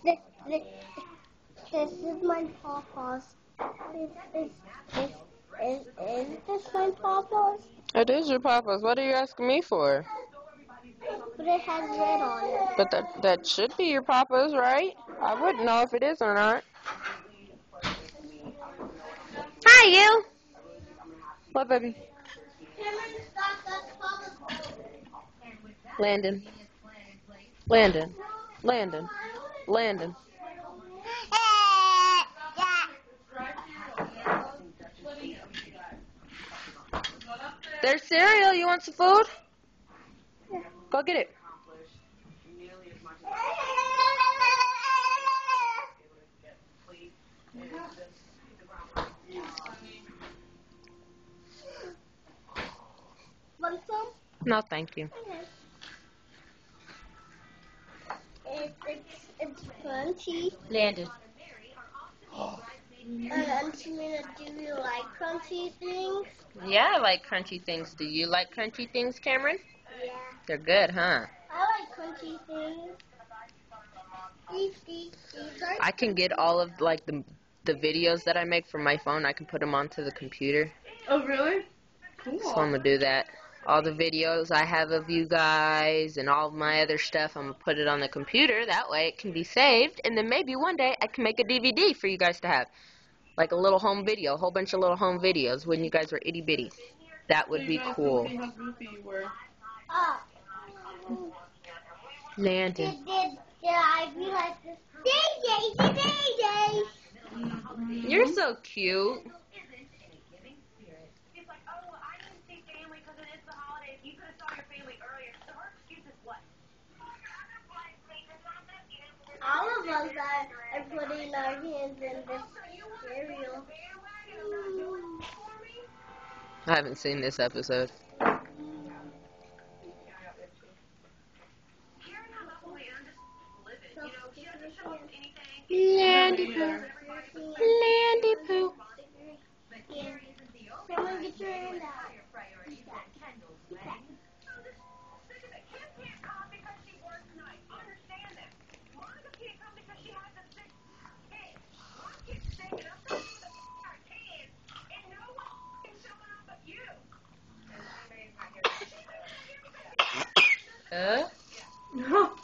This, this, this is my papa's. Is this my papa's? It is your papa's. What are you asking me for? But it has red on it. But that should be your papa's, right? I wouldn't know if it is or not. Hi, you. What, baby? Landon. Landon. Landon. Landon. There's cereal. You want some food? Go get it. Want some? No, thank you. It's crunchy. Landon. Auntie Mina, do you like crunchy things? Yeah, I like crunchy things. Do you like crunchy things, Cameron? Yeah. They're good, huh? I like crunchy things. These are I can get all of like the videos that I make from my phone. I can put them onto the computer. Oh, really? Cool. So I'm gonna do that. All the videos I have of you guys and all of my other stuff, I'm gonna put it on the computer. That way it can be saved, and then maybe one day I can make a DVD for you guys to have, like a little home video, a whole bunch of little home videos when you guys were itty bitty. That would be cool. See how goofy you were. Landon. Did I be like this? DJ. You're so cute. All of us are putting our hands in this cereal. I haven't seen this episode. Landy Poo. Landy Poo. Someone get your hand out. Huh? No.